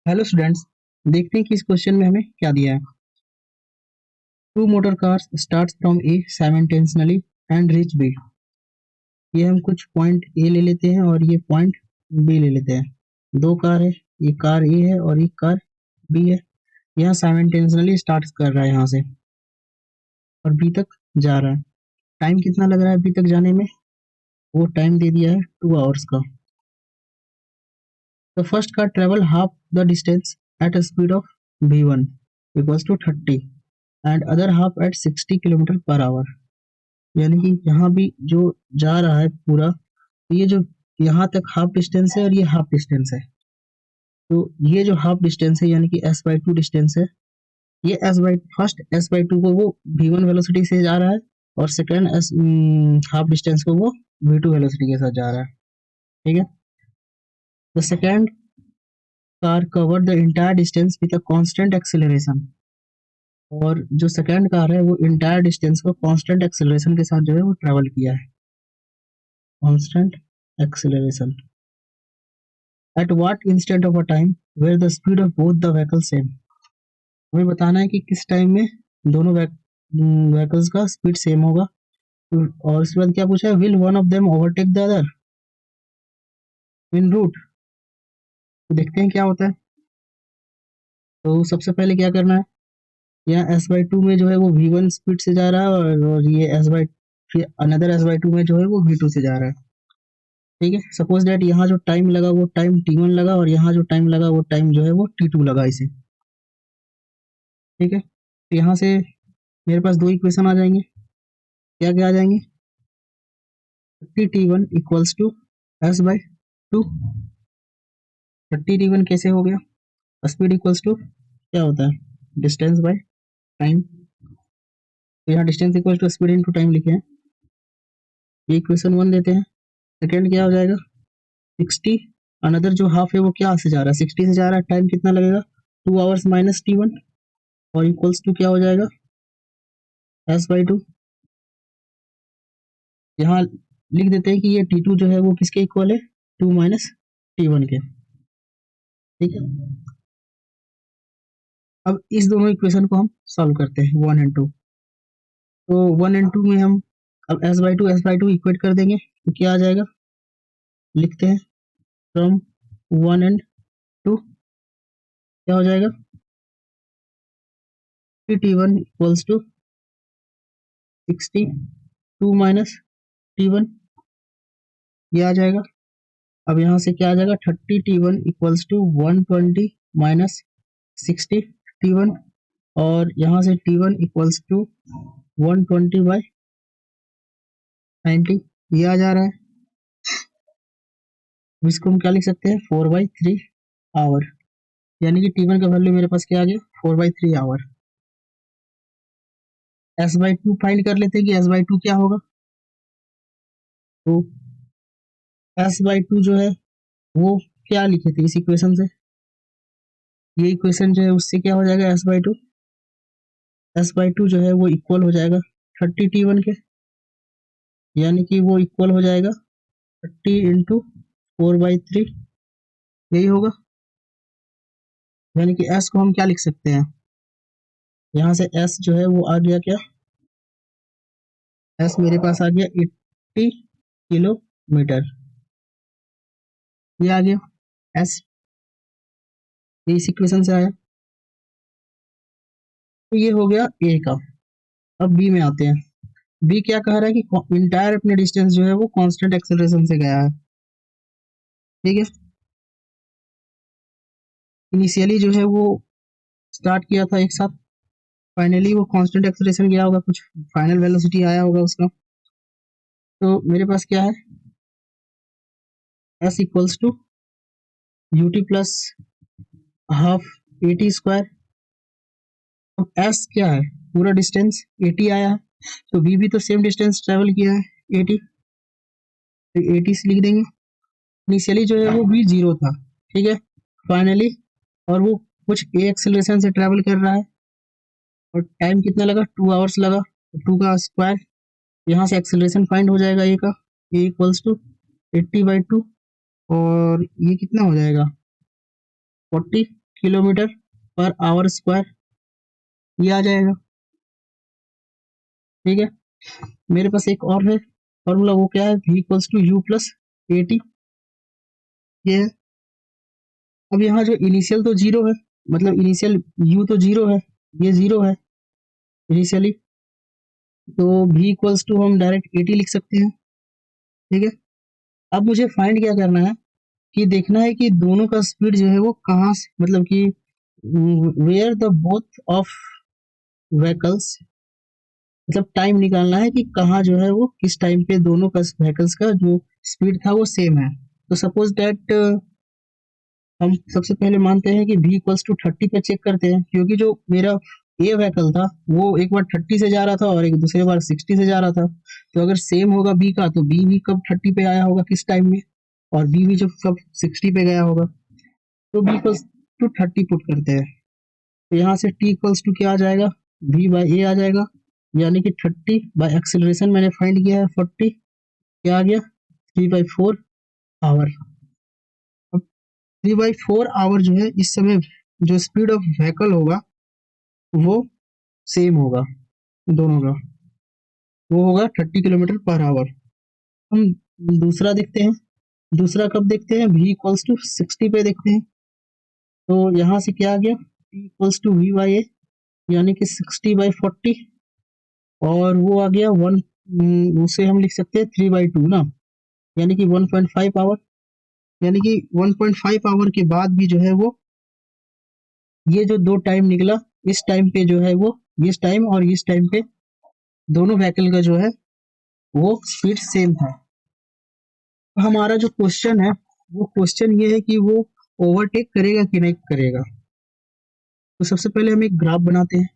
Hello students, देखते हैं कि इस क्वेश्चन में हमें क्या दिया है। Two motor cars starts from A simultaneously and reach B. ये हम कुछ पॉइंट ए ले लेते हैं और ये पॉइंट बी ले लेते हैं। दो कार है, ये कार ए है और ये कार बी है। यहाँ साइमल्टेनियसली स्टार्ट कर रहा है यहाँ से और बी तक जा रहा है। टाइम कितना लग रहा है बी तक जाने में? वो टाइम दे दिया है 2 आवर्स का। The first car travel half the distance at a speed of v1 equals to 30 and other half at 60 kilometre per hour. यानी कि यहाँ भी जो जा रहा है पूरा, ये जो यहाँ तक हाफ डिस्टेंस है और ये हाफ डिस्टेंस है। तो ये जो हाफ डिस्टेंस है यानी कि s/2 डिस्टेंस है, ये फर्स्ट s/2 को वो v1 वेलोसिटी से जा रहा है और सेकेंड हाफ डिस्टेंस को वो v2 वेलोसिटी के साथ जा रहा है। ठीक है। The second car cover the entire distance with a constant acceleration. और जो सेकेंड कार है वो इंटायर डिस्टेंस को कांस्टेंट एक्सेलरेशन के साथ जो है वो ट्रेवल किया है। Constant acceleration at what instant of a time where the speed of both the vehicles same। हमें बताना है कि किस टाइम में दोनों व्हीकल्स का स्पीड सेम होगा। और उसके बाद क्या पूछा है, will one of them overtake the other in route. तो देखते हैं क्या होता है। तो सबसे पहले क्या करना है, यहाँ s/2 में जो है वो v1 स्पीड से जा रहा है और ये फिर अनदर s/2 में जो है वो v2 से जा रहा है। ठीक है। सपोज दैट यहाँ जो टाइम लगा वो टाइम t1 लगा और यहाँ जो टाइम लगा वो टाइम जो है वो t2 लगा इसे। ठीक है। तो यहाँ से मेरे पास दो इक्वेशन आ जाएंगे। क्या क्या आ जाएंगे? 30t1 equals to s/2। 30t1 कैसे हो गया? स्पीड इक्वल्स टू क्या होता है, डिस्टेंस बाय टाइम। तो यहाँ distance equals to speed into time लिखे हैं। ये इक्वेशन 1 लेते हैं। सेकेंड क्या हो जाएगा, 60। अनदर जो हाफ है वो क्या से जा रहा है, 60 से जा रहा है। टाइम कितना लगेगा, 2 आवर्स माइनस t1 और इक्वल्स टू क्या हो जाएगा, s/2। यहाँ लिख देते हैं कि ये t2 जो है वो किसके इक्वल है, 2 माइनस t1 के। ठीक है। अब इस दोनों इक्वेशन को हम सॉल्व करते हैं, 1 एंड 2। तो 1 एंड 2 में हम अब s/2 इक्वेट कर देंगे तो क्या आ जाएगा, लिखते हैं फ्रॉम 1 एंड 2 क्या हो जाएगा, t1 equals to 60 2 minus t1, ये आ जाएगा। अब यहाँ से क्या आ जाएगा, 30t1 equals to 120 minus 60t1 और यहाँ से t1 इक्वल्स टू 120/90, ये आ जा रहा है। इसको हम क्या लिख सकते हैं, 4/3 आवर। यानी कि t1 का वैल्यू मेरे पास क्या आ गया, 4/3 आवर। s/2 फाइंड कर लेते हैं कि s/2 क्या होगा। तो s/2 जो है वो क्या लिखे थे इस इक्वेशन से, ये इक्वेशन जो है उससे क्या हो जाएगा, s/2 जो है वो इक्वल हो जाएगा 30t1 के। यानी कि वो इक्वल हो जाएगा 30 इंटू 4/3, यही होगा। यानी कि s को हम क्या लिख सकते हैं, यहाँ से s जो है वो आ गया क्या, s मेरे पास आ गया 80 किलोमीटर, ये आ गया s, ये इस इक्वेशन से आया। तो ये हो गया a का। अब b में आते हैं। b क्या कह रहा है कि इंटायर अपने डिस्टेंस जो है वो कांस्टेंट एक्सेलरेशन से गया है। ठीक है। इनिशियली जो है वो स्टार्ट किया था एक साथ, फाइनली वो कांस्टेंट एक्सेलरेशन गया होगा, कुछ फाइनल वेलोसिटी आया होगा उसका। तो मेरे पास क्या है, s equals to ut plus half 80 square. अब s क्या है, पूरा डिस्टेंस 80 आया है, तो v भी तो सेम डिस्टेंस ट्रेवल किया है 80, तो 80 से लिख देंगे। इनिशियली जो है वो v 0 था, ठीक है, फाइनली, और वो कुछ a एक्सेलरेशन से ट्रेवल कर रहा है और टाइम कितना लगा, 2 आवर्स लगा। 2 का स्क्वायर, यहाँ से एक्सेलरेशन फाइंड हो जाएगा a का, a इक्वल्स टू 80/2 और ये कितना हो जाएगा 40 किलोमीटर पर आवर स्क्वायर, ये आ जाएगा। ठीक है, मेरे पास एक और है फॉर्मूला, वो क्या है, v equals to u plus a t, ये है। अब यहाँ जो इनिशियल तो जीरो है, मतलब इनिशियल u तो जीरो है, ये जीरो है इनिशियली, तो v इक्वल्स टू हम डायरेक्ट ए टी लिख सकते हैं। ठीक है, अब मुझे फाइंड क्या करना है कि देखना है कि दोनों का स्पीड जो है वो कहाँ मतलब कि where the both of vehicles, मतलब टाइम निकालना है कि कहाँ जो है वो किस टाइम पे दोनों का व्हीकल्स का जो स्पीड था वो सेम है। तो सपोज दैट हम सबसे पहले मानते हैं कि v इक्वल्स टू 30 पे चेक करते हैं, क्योंकि जो मेरा ए व्हीकल था वो एक बार 30 से जा रहा था और एक दूसरे बार 60 से जा रहा था, तो अगर सेम होगा b का तो b भी कब 30 पे आया होगा किस टाइम में, और b भी जब कब 60 पे गया होगा। तो b इक्वल्स टू 30 पुट करते हैं, तो यहाँ से t इक्वल्स टू क्या आ जाएगा, v बाई ए आ जाएगा, यानी कि 30 बाई एक्सेलरेशन मैंने फाइंड किया है 40, क्या आ गया 3/4 आवर। अब 3/4 आवर जो है इस समय जो स्पीड ऑफ व्हीकल होगा वो सेम होगा दोनों का, वो होगा 30 किलोमीटर पर आवर। हम दूसरा देखते हैं, दूसरा कब देखते हैं, v इक्वल्स टू 60 पे देखते हैं। तो यहाँ से क्या आ गया, t equals to v by A, यानी कि 60/40, और वो आ गया उसे हम लिख सकते हैं 3/2 ना, यानी कि 1.5 आवर, यानी कि 1.5 आवर के बाद भी जो है वो ये जो दो टाइम निकला, इस टाइम पे जो है वो इस टाइम और इस टाइम पे दोनों व्हीकल का जो है वो स्पीड सेम था। हमारा जो क्वेश्चन है वो क्वेश्चन ये है कि वो ओवरटेक करेगा कि नहीं करेगा। तो सबसे पहले हम एक ग्राफ बनाते हैं।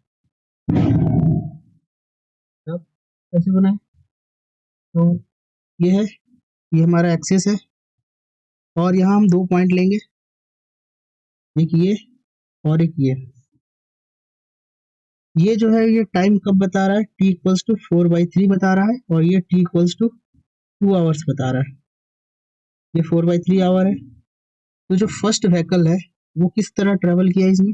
ग्राफ कैसे बनाए, तो ये है, ये हमारा एक्सेस है, और यहाँ हम दो पॉइंट लेंगे, एक ये और एक ये जो है ये टाइम कब बता रहा है, t इक्वल्स टू 4/3 बता रहा है, और ये t इक्वल्स टू 2 आवर्स बता रहा है, ये 4/3 आवर है। तो जो फर्स्ट व्हीकल है वो किस तरह ट्रेवल किया इसमें,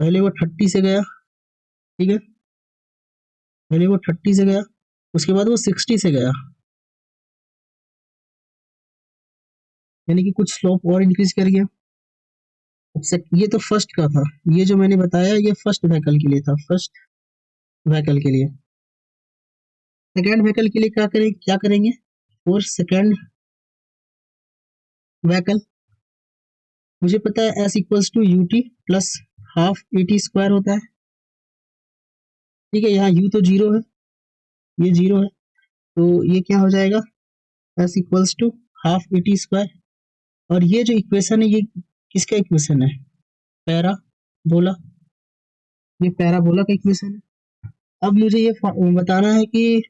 पहले वो 30 से गया, ठीक है, पहले वो 30 से गया, उसके बाद वो 60 से गया, यानी कि कुछ स्लोप और इंक्रीज कर गया। ये तो फर्स्ट का था, ये जो मैंने बताया ये फर्स्ट व्हीकल के लिए था, फर्स्ट व्हीकल के लिए। सेकेंड व्हीकल के लिए क्या करेंगे, और सेकेंड व्हीकल मुझे पता है s equals to you t plus half a t square होता है। ठीक है, यहाँ u तो जीरो है, ये जीरो है, तो ये क्या हो जाएगा, S equals to half a t square. और ये जो इक्वेशन है ये किसका इक्वेशन है, पैराबोला, ये पैराबोला का इक्वेशन है। अब मुझे ये बताना है कि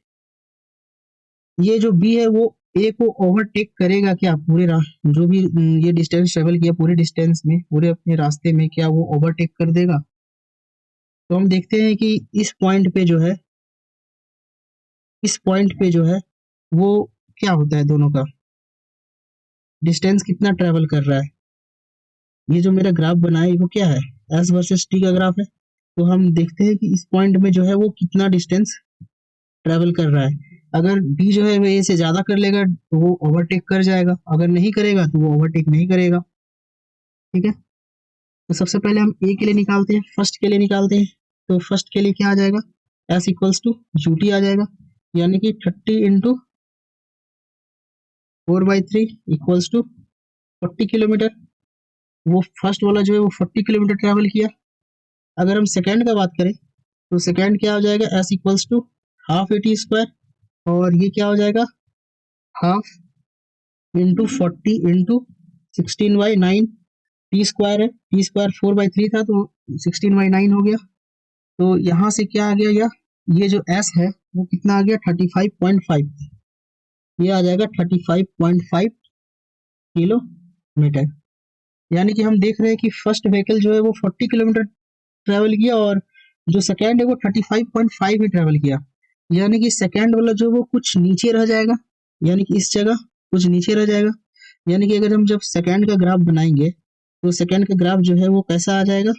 ये जो b है वो a को ओवरटेक करेगा क्या, पूरे जो भी ये डिस्टेंस ट्रेवल किया पूरे डिस्टेंस में, पूरे अपने रास्ते में, क्या वो ओवरटेक कर देगा। तो हम देखते हैं कि इस पॉइंट पे जो है, इस पॉइंट पे जो है वो क्या होता है, दोनों का डिस्टेंस कितना ट्रेवल कर रहा है। ये जो मेरा ग्राफ बना है वो क्या है, एस वर्सेस टी का ग्राफ है। तो हम देखते हैं कि इस पॉइंट में जो है वो कितना डिस्टेंस ट्रेवल कर रहा है। अगर बी जो है वो ए से ज्यादा कर लेगा तो वो ओवरटेक कर जाएगा, अगर नहीं करेगा तो वो ओवरटेक नहीं करेगा। ठीक है, तो सबसे पहले हम ए के लिए निकालते हैं, फर्स्ट के लिए निकालते हैं। तो फर्स्ट के लिए क्या आ जाएगा, S equals to you T आ जाएगा, यानी कि 30 इंटू 4/3 इक्वल्स टू 40 किलोमीटर। वो फर्स्ट वाला जो है वो 40 किलोमीटर ट्रेवल किया। अगर हम सेकेंड का बात करें तो सेकेंड क्या हो जाएगा, S equals to half a t square, और ये क्या हो जाएगा, half into 40 into 16/9, t square है, टी स्क्वायर 4/3 था तो 16/9 हो गया। तो यहाँ से क्या आ गया, ये जो एस है वो कितना आ गया, 35.5, ये आ जाएगा 35.5 किलोमीटर। यानी कि हम देख रहे हैं कि फर्स्ट व्हीकल जो है वो 40 किलोमीटर ट्रेवल किया, और जो सेकेंड है वो 35.5 ही ट्रेवल किया, यानी कि सेकेंड वाला जो वो कुछ नीचे रह जाएगा, यानी कि इस जगह कुछ नीचे रह जाएगा। यानी कि अगर हम जब सेकेंड का ग्राफ बनाएंगे तो सेकंड का ग्राफ जो है वो कैसा आ जाएगा,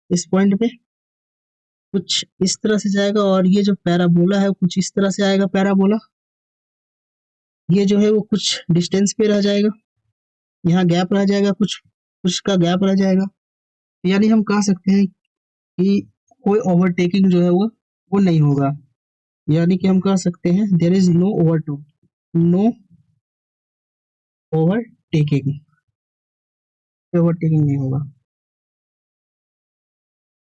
इस पॉइंट पे कुछ इस तरह से जाएगा, और ये जो पैराबोला है कुछ इस तरह से आएगा पैराबोला। ये जो है वो कुछ डिस्टेंस पे रह जाएगा, यहाँ गैप रह जाएगा, कुछ कुछ का गैप रह जाएगा। यानी हम कह सकते हैं कि कोई ओवरटेकिंग जो है वो नहीं होगा। यानी कि हम कह सकते हैं there is no overtaking, overtaking नहीं होगा।